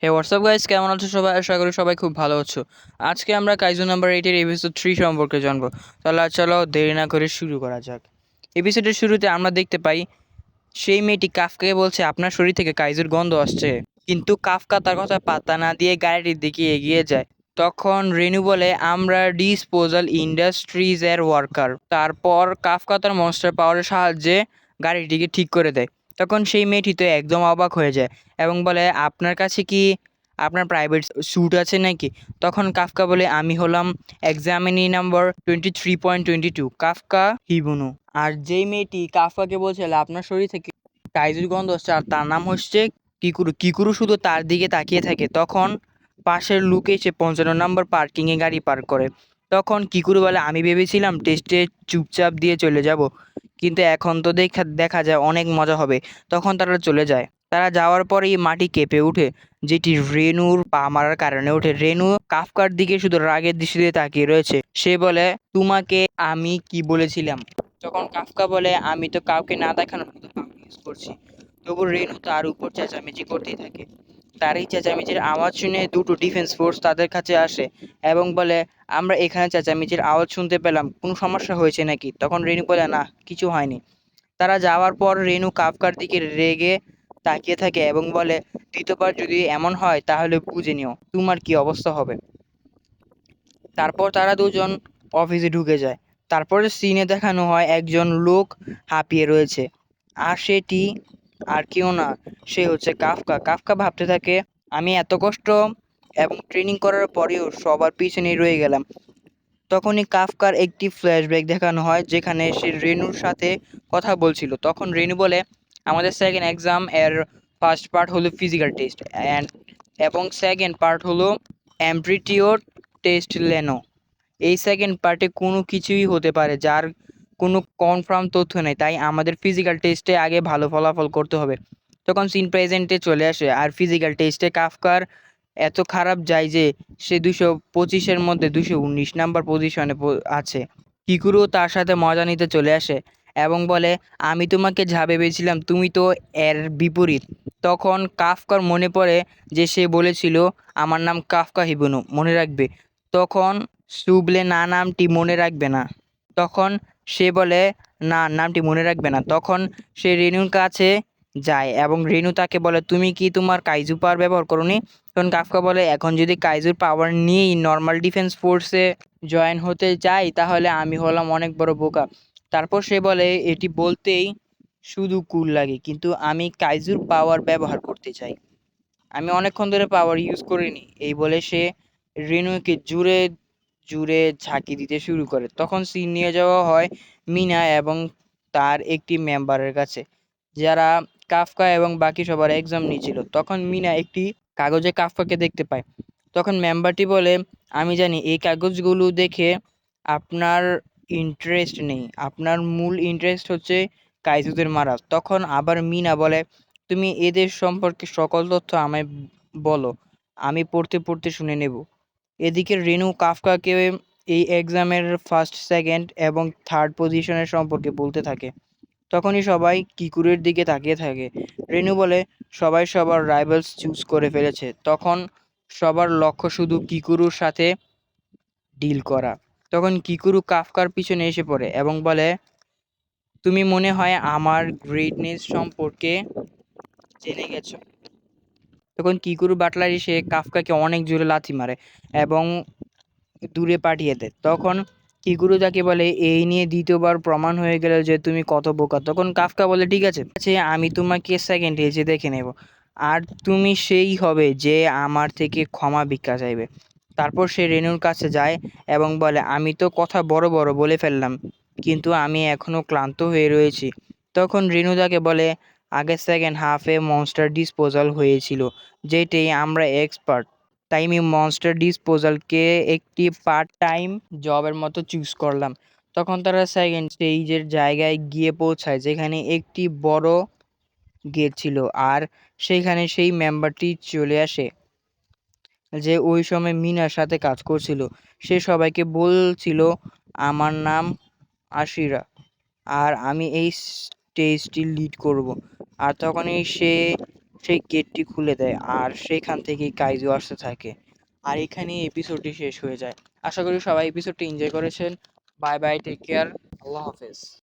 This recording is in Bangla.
হে হোয়াটসঅ্যাপ গাইস, কেমন আছো সবাই? আশা করি সবাই খুব ভালো আছো। আজকে আমরা কাইজো নাম্বার 8 এর এপিসোড 3 সম্পর্কে জানবো। তাহলে চলো দেরি না করে শুরু করা যাক। এপিসোডের শুরুতে আমরা দেখতে পাই সেই মেয়েটি কাফকাকে বলছে আপনার শরীর থেকে কাইজোর গন্ধ আসছে, কিন্তু কাফকা তার কথা পাত্তা না দিয়ে গাড়িটির দিকে এগিয়ে যায়। তখন রেনু বলে আমরা ডিসপোজাল ইন্ডাস্ট্রিজ এর ওয়ার্কার। তারপর কাফকা তার মনস্টার পাওয়ারের সাহায্যে গাড়িটিকে ঠিক করে দেয়। তখন সেই মেয়েটি তো একদম অবাক হয়ে যায় এবং বলে আপনার কাছে কি আপনার প্রাইভেট স্যুট আছে নাকি? তখন কাফকা বলে আমি হলাম এক্সামিনি নাম্বার 23.22 কাফকা হিবুনু। আর যেই মেয়েটি কাফকাকে বলছিল আপনার শরীর থেকে কাইজুর গন্ধ আসছে আর তার নাম হচ্ছে কিকুরু। কিকুরু শুধু তার দিকে তাকিয়ে থাকে। তখন পাশের লোক এসে 55 নম্বর পার্কিংয়ে গাড়ি পার্ক করে। তখন কিকুরু বলে আমি ভেবেছিলাম টেস্টে চুপচাপ দিয়ে চলে যাব, কিন্তু এখন তো দেখা দেখা যায় অনেক মজা হবে। তখন তারা চলে যায়। তারা যাওয়ার পরেই মাটি কেঁপে ওঠে, যেটি রেনুর পা মারার কারণে ওঠে। রেনু কাফকার দিকে শুধু রাগের দৃষ্টিতে তাকিয়ে রয়েছে। সে বলে তোমাকে আমি কি বলেছিলাম? তখন কাফকা বলে আমি তো কাউকে না দেখানোর মতো পাওয়ার ইউজ করছি। তবু রেনু তার উপর চেঁচামেচি করতেই থাকে। তার এই চেঁচামেচির আওয়াজ শুনে দুটো ডিফেন্স ফোর্স তাদের কাছে আসে এবং বলে আমরা এখানে চেঁচামেচির আওয়াজ শুনতে পেলাম, কোনো সমস্যা হয়েছে নাকি? তখন রেনু বলে না, কিছু হয়নি। তারা যাওয়ার পর রেনু কাফকার দিকে রেগে তাকিয়ে থাকে এবং বলে দ্বিতীয়বার যদি এমন হয় তাহলে বুঝে নিও তোমার কি অবস্থা হবে। তারপর তারা দুজন অফিসে ঢুকে যায়। তারপরে সিনে দেখানো হয় একজন লোক হাঁপিয়ে রয়েছে, আর সেটি আর কেউ না, সে হচ্ছে কাফকা। কাফকা ভাবতে থাকে আমি এত কষ্ট এবং ট্রেনিং করার পরেও সবার পিছনেই রয়ে গেলাম। তখনই কাফকার একটি ফ্ল্যাশব্যাক দেখানো হয় যেখানে সে রেনুর সাথে কথা বলছিল। তখন রেনু বলে আমাদের সেকেন্ড এক্সাম এর ফার্স্ট পার্ট হলো ফিজিক্যাল টেস্ট এবং সেকেন্ড পার্ট হলো অ্যাম্প্লিটিউড টেস্ট লেনো। এই সেকেন্ড পার্টে কোনো কিছুই হতে পারে যার কোনো কনফার্ম তথ্য নেই, তাই আমাদের ফিজিক্যাল টেস্টে আগে ভালো ফলাফল করতে হবে। তখন সিন প্রেজেন্টে চলে আসে আর ফিজিক্যাল টেস্টে কাফকার এত খারাপ যায় যে সে 225-এর মধ্যে 219 নাম্বার পজিশনে আছে। কিকুরু তার সাথে মজা নিতে চলে আসে এবং বলে আমি তোমাকে যা ভেবেছিলাম তুমি তো এর বিপরীত। তখন কাফকার মনে পড়ে যে সে বলেছিল আমার নাম কাফকা হিবুনু, মনে রাখবে। তখন সুবলে না, নামটি মনে রাখবে না। তখন সে বলে না, নামটি মনে রাখবে না। তখন সে রেনুর কাছে যায় এবং রেনু তাকে বলে তুমি কি তোমার কাইজু পাওয়ার ব্যবহার করোনি? তখন কাফকা বলে এখন যদি কাইজুর পাওয়ার নিয়েই নর্মাল ডিফেন্স ফোর্সে জয়েন হতে চাই তাহলে আমি হলাম অনেক বড় বোকা। তারপর সে বলে এটি বলতেই শুধু কুল লাগে, কিন্তু আমি কাইজুর পাওয়ার ব্যবহার করতে চাই। আমি অনেকক্ষণ ধরে পাওয়ার ইউজ করিনি। এই বলে সে রেনুকে জুড়ে জুড়ে ঝাঁকি দিতে শুরু করে। তখন সিন নিয়ে যাওয়া হয় মিনা এবং তার একটি মেম্বারের কাছে, যারা কাফকা এবং বাকি সবার এক্সাম নিয়েছিল। তখন মিনা একটি কাগজে কাফকাকে দেখতে পায়। তখন মেম্বারটি বলে আমি জানি এই কাগজগুলো দেখে আপনার ইন্টারেস্ট নেই, আপনার মূল ইন্টারেস্ট হচ্ছে কাইজুদের মারা। তখন আবার মিনা বলে তুমি এদের সম্পর্কে সকল তথ্য আমায় বলো, আমি পড়তে পড়তে শুনে নেব। এদিকে রেনু কাফকাকে এই এক্সামের ফার্স্ট, সেকেন্ড এবং থার্ড পজিশনের সম্পর্কে বলতে থাকে। তখনই সবাই কিকুরের দিকে তাকিয়ে থাকে। রেনু বলে সবাই সবার রাইভালস চুজ করে ফেলেছে। তখন সবার লক্ষ্য শুধু কিকুরুর সাথে ডিল করা। তখন কিকুরু কাফকার পিছনে এসে পড়ে এবং বলে তুমি মনে হয় আমার গ্রেটনেস সম্পর্কে জেনে গেছো। তখন কিকুরু বাটলার এসে কাফকাকে অনেক জোরে লাথি মারে এবং দূরে পাঠিয়ে দেয়। তখন কিকুরু তাকে বলে এই নিয়ে দ্বিতীয়বার প্রমাণ হয়ে গেল যে তুমি কত বোকা। তখন কাফকা বলে ঠিক আছে, আমি তোমাকে সেকেন্ড এসে দেখে নেব, আর তুমি সেই হবে যে আমার থেকে ক্ষমা ভিক্ষা চাইবে। তারপর সে রেনুর কাছে যায় এবং বলে আমি তো কথা বড় বড় বলে ফেললাম, কিন্তু আমি এখনো ক্লান্ত হয়ে রয়েছি। তখন রেনু তাকে বলে আগের সেকেন্ড হাফে মনস্টার ডিসপোজাল হয়েছিল, যেটাই আমরা এক্সপার্ট, তাই আমি মনস্টার ডিসপোজালকে একটি পার্ট টাইম জবের মতো চুজ করলাম। তখন তারা সেকেন্ড স্টেজের জায়গায় গিয়ে পৌঁছায় যেখানে একটি বড় গেট ছিল, আর সেখানে সেই মেম্বারটি চলে আসে যে ওই সময় মিনার সাথে কাজ করছিল। সে সবাইকে বলছিল আমার নাম আশিরা আর আমি এই স্টেজটি লিড করব। আর তখনই সে সেই গেটটি খুলে দেয় আর সেখান থেকেই কাইজু আসতে থাকে। আর এখানেই এপিসোডটি শেষ হয়ে যায়। আশা করি সবাই এপিসোডটি এনজয় করেছেন। বাই বাই, টেক কেয়ার, আল্লাহ হাফেজ।